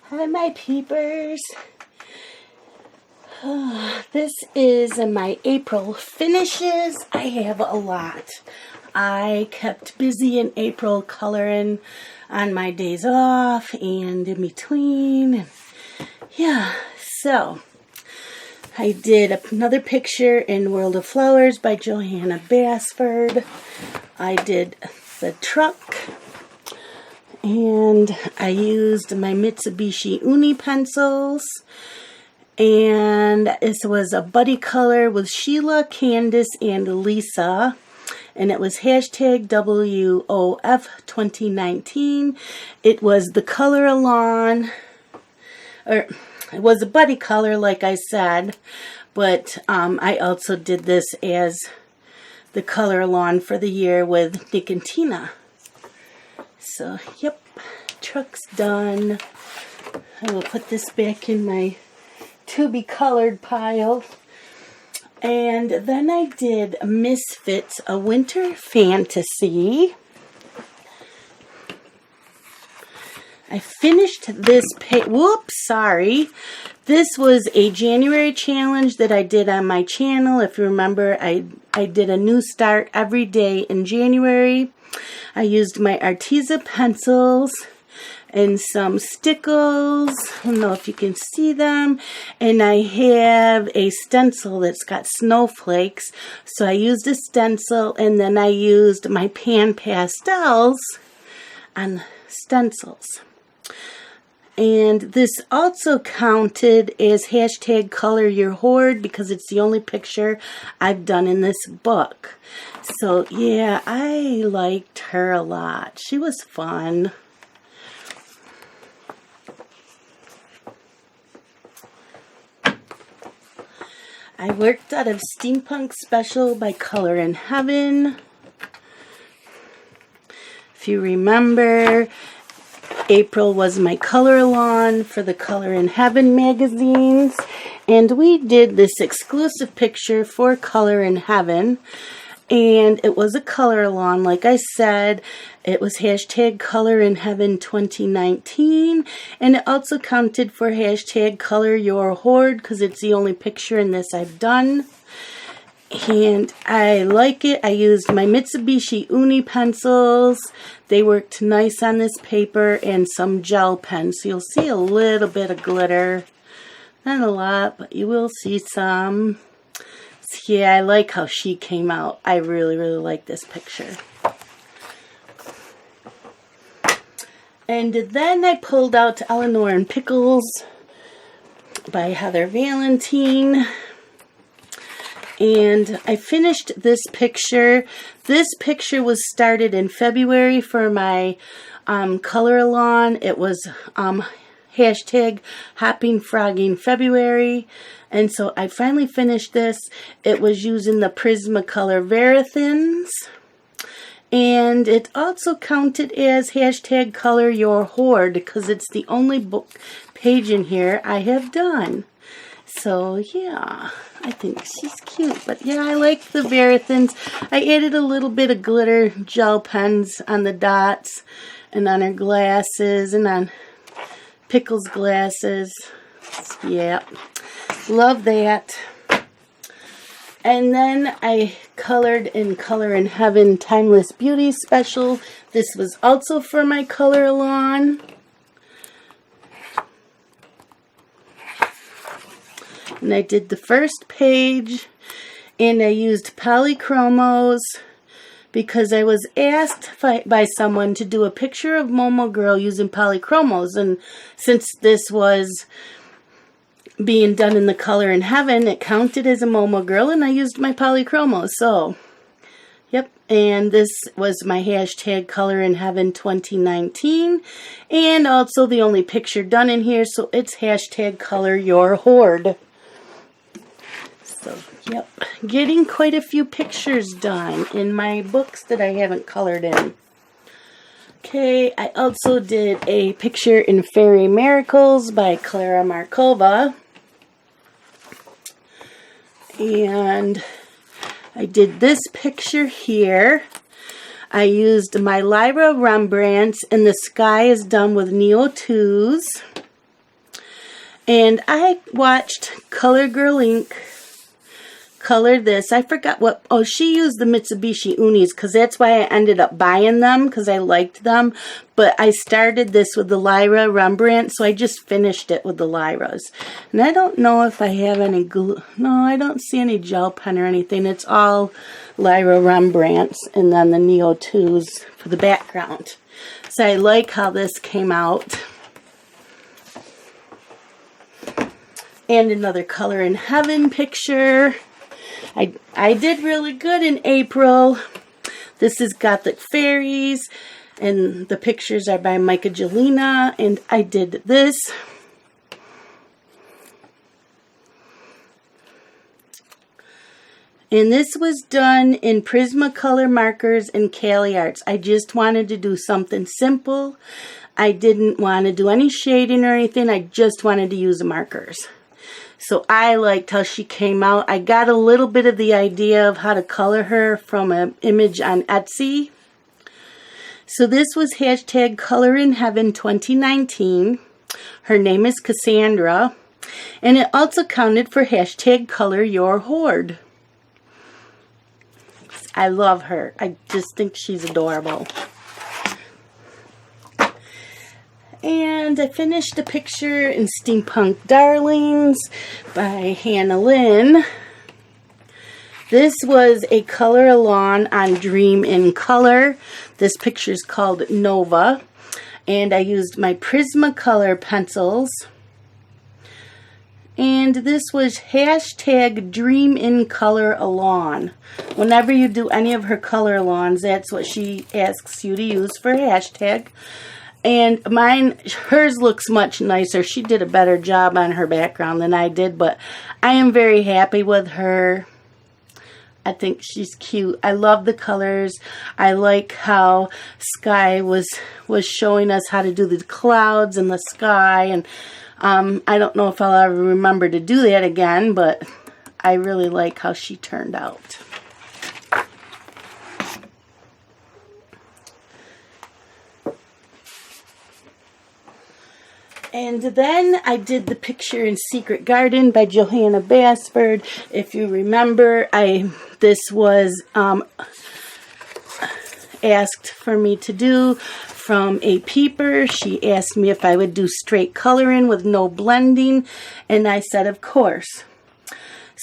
Hi, my peepers. This is my April finishes. I have a lot. I kept busy in April coloring on my days off and in between. Yeah, so I did another picture in World of Flowers by Johanna Basford. I did the truck. And I used my Mitsubishi Uni pencils. And this was a buddy color with Sheila, Candace, and Lisa. And it was hashtag WOF 2019. It was the color along, or it was a buddy color like I said. But I also did this as the color along for the year with Nick and Tina. So, yep, truck's done. I will put this back in my to be colored pile. And then I did Misfits, a winter fantasy. I finished this whoops, sorry. This was a January challenge that I did on my channel. If you remember, I did a new start every day in January. I used my Arteza pencils and some stickles. I don't know if you can see them. And I have a stencil that's got snowflakes. So I used a stencil and then I used my pan pastels on stencils. And this also counted as hashtag color your hoard because it's the only picture I've done in this book. So yeah, I liked her a lot. She was fun. I worked out of Steampunk Special by Color in Heaven. If you remember, April was my color along for the Color in Heaven magazines, and we did this exclusive picture for Color in Heaven, and it was a color along. Like I said, it was hashtag Color in Heaven 2019, and it also counted for hashtag Color Your Hoard because it's the only picture in this I've done. And I like it. I used my Mitsubishi Uni pencils. They worked nice on this paper, and some gel pens. So you'll see a little bit of glitter. Not a lot, but you will see some. So yeah, I like how she came out. I really, really like this picture. And then I pulled out Eleanor Pickles by Heather Valentine. And I finished this picture. This picture was started in February for my color along. It was hashtag Hopping Frogging February. And so I finally finished this. It was using the Prismacolor Verithins. And it also counted as hashtag Color Your Hoard because it's the only book page in here I have done. So yeah, I think she's cute. But yeah, I like the Verithins. I added a little bit of glitter gel pens on the dots and on her glasses and on Pickles' glasses. Yeah, love that. And then I colored in Color in Heaven Timeless Beauty Special. This was also for my color along. And I did the first page, and I used polychromos because I was asked by someone to do a picture of Momo Girl using polychromos. And since this was being done in the Color in Heaven, it counted as a Momo Girl, and I used my polychromos. So, yep. And this was my hashtag Color in Heaven 2019, and also the only picture done in here, so it's hashtag Color Your Hoard. So, yep, getting quite a few pictures done in my books that I haven't colored in. Okay, I also did a picture in Fairy Miracles by Clara Markova. And I did this picture here. I used my Lyra Rembrandts, and the sky is done with Neo 2s. And I watched Color Girl Inc. color this. I forgot what, oh, she used the Mitsubishi Unis because that's why I ended up buying them because I liked them. But I started this with the Lyra Rembrandt, so I just finished it with the Lyras. And I don't know if I have any glue. No, I don't see any gel pen or anything. It's all Lyra Rembrandts and then the Neo 2s for the background. So I like how this came out. And another Color in Heaven picture. I did really good in April. This is Gothic Fairies, and the pictures are by Micah Jelena, and I did this. And this was done in Prismacolor markers and Cali Arts. I just wanted to do something simple. I didn't want to do any shading or anything. I just wanted to use the markers. So I liked how she came out. I got a little bit of the idea of how to color her from an image on Etsy. So this was hashtag Color in Heaven 2019. Her name is Cassandra. And it also counted for hashtag Color Your Hoard. I love her. I just think she's adorable. And I finished a picture in Steampunk Darlings by Hannah Lynn. This was a color along on Dream in Color. This picture is called Nova. And I used my Prismacolor pencils. And this was hashtag Dream in Color Along. Whenever you do any of her color alongs, that's what she asks you to use for hashtag. And hers looks much nicer. She did a better job on her background than I did, but I am very happy with her. I think she's cute. I love the colors. I like how Sky was showing us how to do the clouds and the sky, and I don't know if I'll ever remember to do that again, but I really like how she turned out. And then I did the picture in Secret Garden by Johanna Basford. If you remember, this was asked for me to do from a peeper. She asked me if I would do straight coloring with no blending, and I said of course.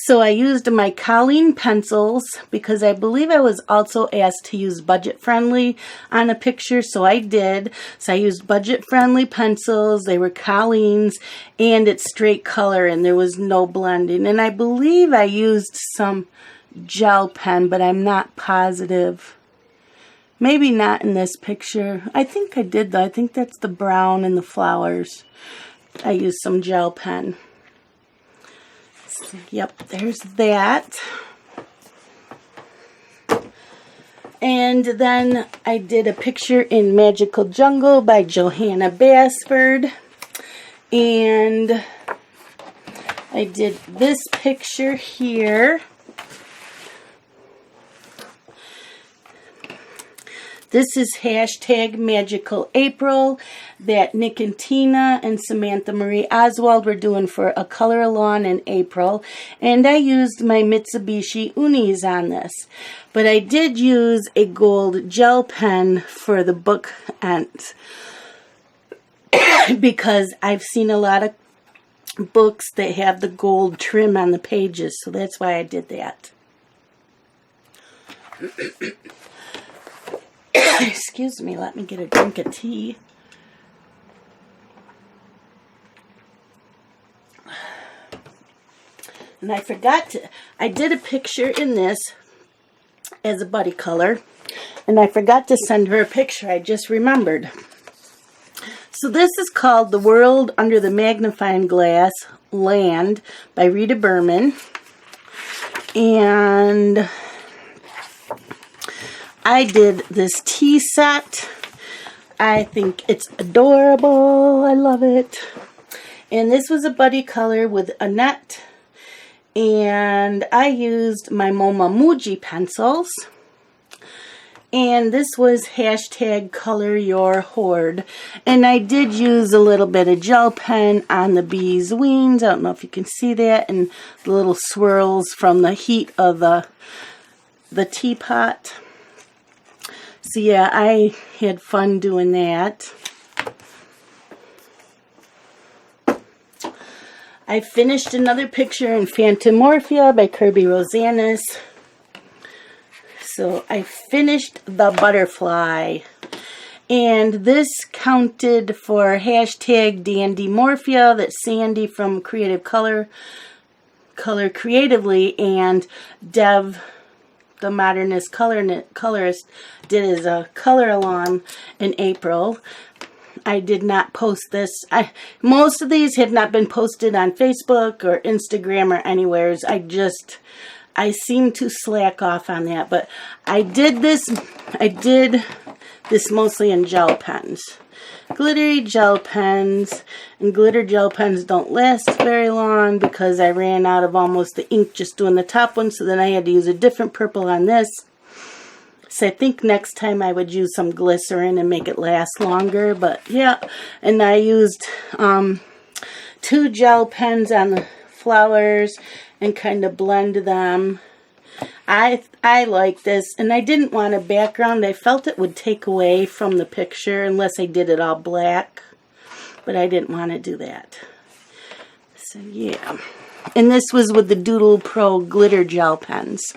So I used my Colleen pencils because I believe I was also asked to use budget-friendly on a picture, so I did. So I used budget-friendly pencils. They were Colleen's, and it's straight color, and there was no blending. And I believe I used some gel pen, but I'm not positive. Maybe not in this picture. I think I did, though. I think that's the brown and the flowers. I used some gel pen. Yep, there's that. And then I did a picture in Magical Jungle by Johanna Basford. And I did this picture here. This is hashtag Magical April that Nick and Tina and Samantha Marie Oswald were doing for a color along in April. And I used my Mitsubishi Unis on this. But I did use a gold gel pen for the book ends because I've seen a lot of books that have the gold trim on the pages. So that's why I did that. Excuse me, let me get a drink of tea. And I forgot to, I did a picture in this as a buddy color, and I forgot to send her a picture. I just remembered. So this is called The World Under the Magnifying Glass Land by Rita Berman. And I did this tea set. I think it's adorable. I love it. And this was a buddy color with Annette. And I used my Momo Muji pencils. And this was hashtag color your hoard. And I did use a little bit of gel pen on the bees' wings. I don't know if you can see that. And the little swirls from the heat of the teapot. So yeah, I had fun doing that. I finished another picture in Phantom Morphia by Kirby Rosanis. So I finished the butterfly. And this counted for hashtag Dandy Morphia that Sandy from Creative Color Creatively and Dev, the modernist colorist, did as a color along in April. I did not post this. Most of these have not been posted on Facebook or Instagram or anywhere. I seem to slack off on that. But I did this mostly in gel pens. Glittery gel pens. And glitter gel pens don't last very long because I ran out of almost the ink just doing the top one. So then I had to use a different purple on this. So I think next time I would use some glycerin and make it last longer. But yeah, and I used 2 gel pens on the flowers and kind of blend them. I like this, and I didn't want a background. I felt it would take away from the picture unless I did it all black. But I didn't want to do that. So yeah. And this was with the Doodle Pro glitter gel pens.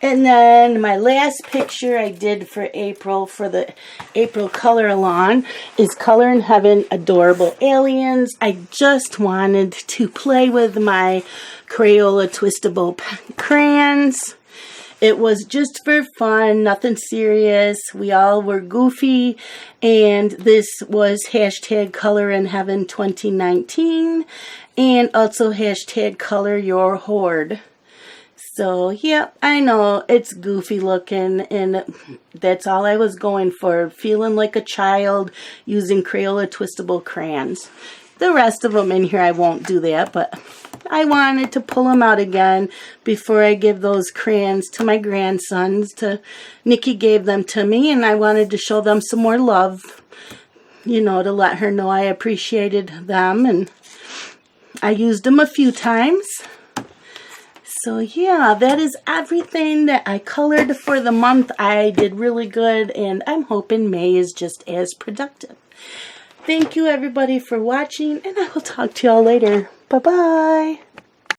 And then my last picture I did for April, for the April color along, is Color in Heaven Adorable Aliens. I just wanted to play with my Crayola Twistable crayons. It was just for fun, nothing serious. We all were goofy, and this was hashtag Color in Heaven 2019, and also hashtag Color Your Hoard. So, yeah, I know it's goofy looking, and that's all I was going for, feeling like a child using Crayola Twistable crayons. The rest of them in here, I won't do that, but I wanted to pull them out again before I give those crayons to my grandsons. Nikki gave them to me, and I wanted to show them some more love, you know, to let her know I appreciated them, and I used them a few times. So yeah, that is everything that I colored for the month. I did really good, and I'm hoping May is just as productive. Thank you everybody for watching, and I will talk to y'all later. Bye-bye.